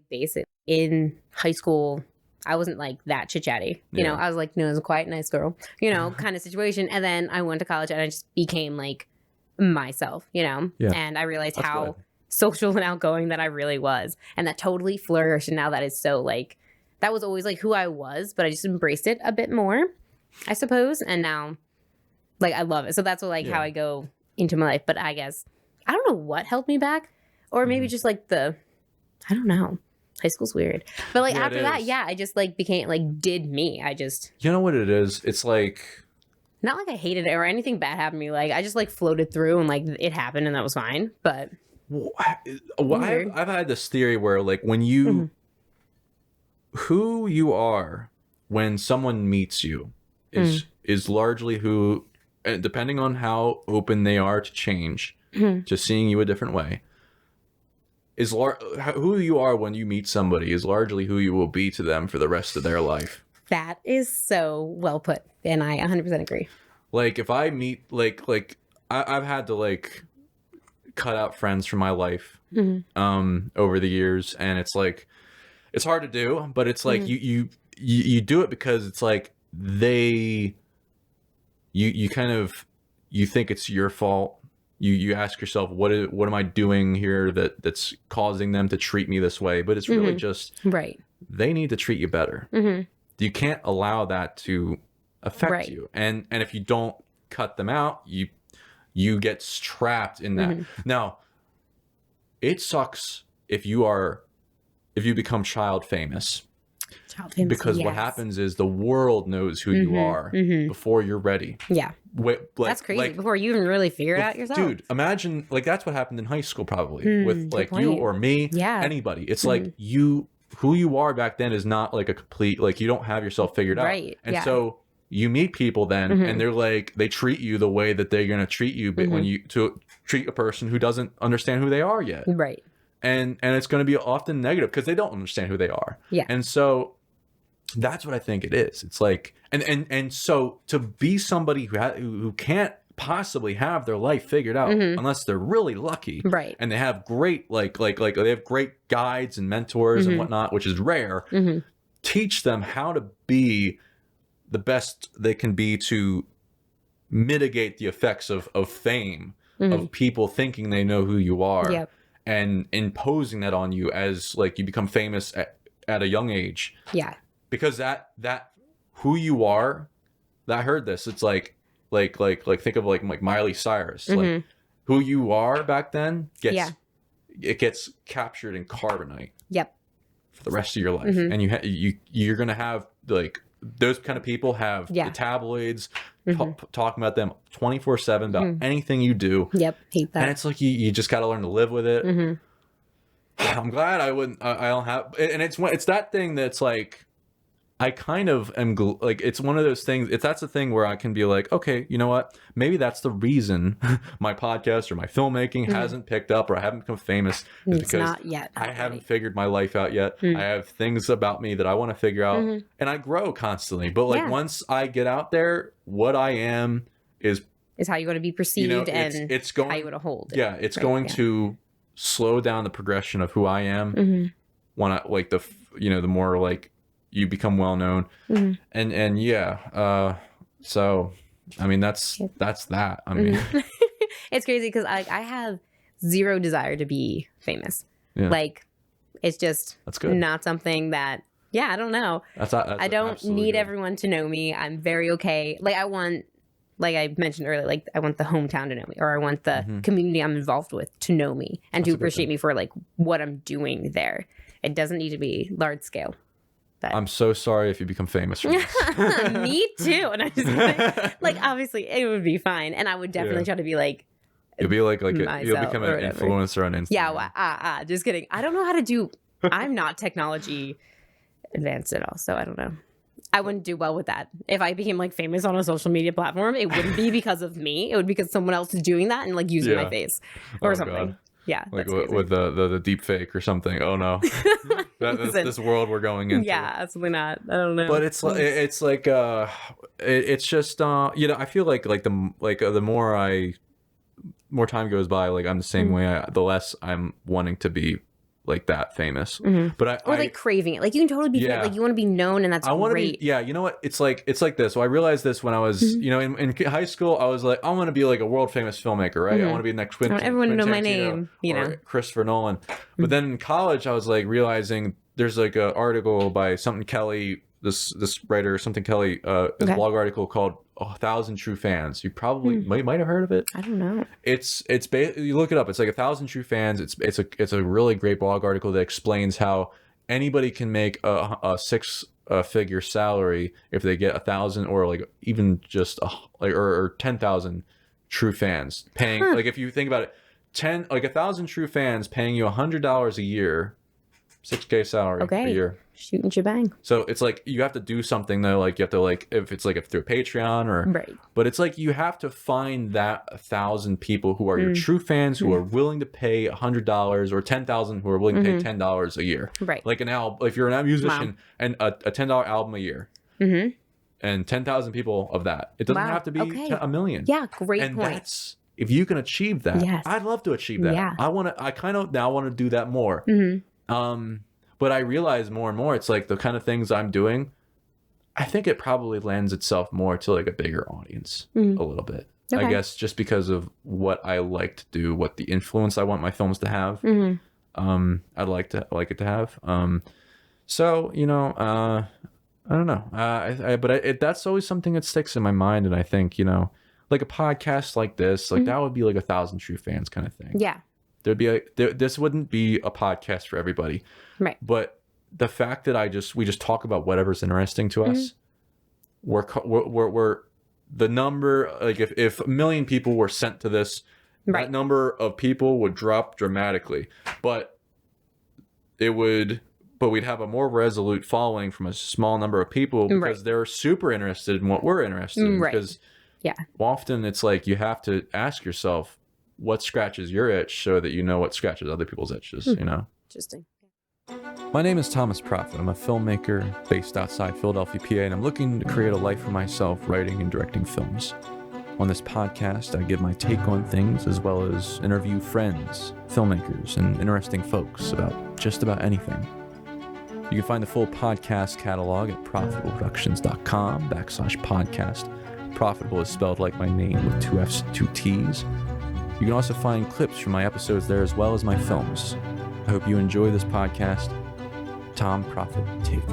basic. In high school, I wasn't like that chit chatty. You know, I was like, no, I was a quiet, nice girl, you know, kind of situation. And then I went to college and I just became like myself, you know, and I realized how social and outgoing that I really was. And that totally flourished. And now that is so like, that was always like who I was, but I just embraced it a bit more, I suppose. And now like I love it. So that's what, like how I go into my life. But I guess I don't know what held me back, or maybe just like I don't know. High school's weird. But like after that, I just like became like did me. I just, you know what it is? It's like, not like I hated it or anything bad happened to me. Like I just like floated through and like it happened and that was fine. But I've had this theory where like when you who you are when someone meets you is largely who, and depending on how open they are to change, to seeing you a different way, who you are when you meet somebody is largely who you will be to them for the rest of their life. That is so well put, and I 100% agree. Like if I meet I've had to like cut out friends from my life over the years, and it's like it's hard to do, but it's like you do it because it's like you kind of think it's your fault. You ask yourself, what am I doing here that's causing them to treat me this way? But it's really just they need to treat you better. You can't allow that to affect you, and if you don't cut them out, you get trapped in that. Now, it sucks if you become child famous. Because what happens is the world knows who you are before you're ready. Yeah. That's crazy. Like, before you even really figure it out yourself. Dude, imagine, like, that's what happened in high school probably with, like, you or me, anybody. It's like who you are back then is not, like, a complete, like, you don't have yourself figured out. Right. And so you meet people then, and they're like, they treat you the way that they're going to treat you, but when you treat a person who doesn't understand who they are yet. Right. And it's going to be often negative because they don't understand who they are. Yeah. And so that's what I think it is. It's like, and so to be somebody who can't possibly have their life figured out unless they're really lucky, right? And they have great like they have great guides and mentors and whatnot, which is rare. Teach them how to be the best they can be to mitigate the effects of fame, of people thinking they know who you are, and imposing that on you as like you become famous at a young age. Yeah. Because that who you are, I heard this. It's like think of like Miley Cyrus. Like who you are back then gets captured in carbonite. Yep. For the rest of your life, and you're gonna have like those kind of people have the tabloids talking about them 24/7 about anything you do. Yep. Hate that. And it's like you just got to learn to live with it. I'm glad I don't have, and it's that thing that's like. I kind of am like, it's one of those things. That's the thing where I can be like, okay, you know what? Maybe that's the reason my podcast or my filmmaking hasn't picked up or I haven't become famous. Is because not yet. I haven't figured my life out yet. I have things about me that I want to figure out, and I grow constantly. But like once I get out there, what I am is how you're going to be perceived, you know, and it's going, how you want to hold it. Yeah, it's going to slow down the progression of who I am. When I like the more like. You become well known, and so I mean that's that. I mean, it's crazy because I have zero desire to be famous. Yeah. Like it's just not something that. Yeah, I don't know. I don't need everyone to know me. I'm very okay. Like I want, like I mentioned earlier, like I want the hometown to know me, or I want the community I'm involved with to know me and to appreciate me for like what I'm doing there. It doesn't need to be large scale. I'm so sorry if you become famous from this. Me too. And I just like obviously it would be fine, and I would definitely try to be like you'll be like you'll become an influencer on Instagram. Yeah, just kidding. I don't know how to do. I'm not technology advanced at all, so I don't know. I wouldn't do well with that. If I became like famous on a social media platform, it wouldn't be because of me. It would be because someone else is doing that and like using my face or something. God. Yeah, like with the deep fake or something. Oh no, this world we're going into. Yeah, absolutely not. I don't know. But it's like it's just you know, I feel like the more time goes by, like I'm the same way. The less I'm wanting to be like that famous. But or like craving it. Like you can totally be like you want to be known, and that's great. You know what? It's like this. So I realized this when I was, you know, in high school. I was like, I want to be like a world famous filmmaker, right? I want to be the next Quentin. Everyone to know my name, you know, Christopher Nolan. But then in college, I was like realizing there's like an article by something Kelly, this writer something Kelly, this blog article called 1,000 True Fans. You probably might have heard of it. I don't know. It's you look it up. It's like 1,000 True Fans. It's a really great blog article that explains how anybody can make a six-figure salary if they get 1,000 or like even just or 10,000 true fans paying. Like if you think about it, 1,000 true fans paying you $100 a year, $6K salary a year. Shooting shebang. So it's like you have to do something though, like you have to like if through Patreon or but it's like you have to find that 1,000 people who are your true fans who are willing to pay $100 or 10,000 who are willing to pay $10 a year. Right. Like an album, if you're a musician and a $10 album a year. And 10,000 people of that. It doesn't have to be a million. Yeah, great and point. That's if you can achieve that. Yes. I'd love to achieve that. Yeah. I kind of now want to do that more. But I realize more and more, it's like the kind of things I'm doing, I think it probably lends itself more to like a bigger audience a little bit. I guess just because of what I like to do, what the influence I want my films to have. I'd like it to have. So, you know, I don't know. But that's always something that sticks in my mind. And I think, you know, like a podcast like this, like that would be like 1,000 True Fans kind of thing. Yeah. There'd be this wouldn't be a podcast for everybody. Right. But the fact that we just talk about whatever's interesting to us, we're the number, like if a million people were sent to this, that number of people would drop dramatically. But we'd have a more resolute following from a small number of people because they're super interested in what we're interested in. Because often it's like you have to ask yourself, what scratches your itch so that you know what scratches other people's itches, you know? Interesting. My name is Thomas Proffitt. I'm a filmmaker based outside Philadelphia, PA, and I'm looking to create a life for myself writing and directing films. On this podcast, I give my take on things as well as interview friends, filmmakers, and interesting folks about just about anything. You can find the full podcast catalog at profittableproductions.com/podcast. Profitable is spelled like my name with 2 F's and 2 T's. You can also find clips from my episodes there as well as my films. I hope you enjoy this podcast. Tom Proffitt Take.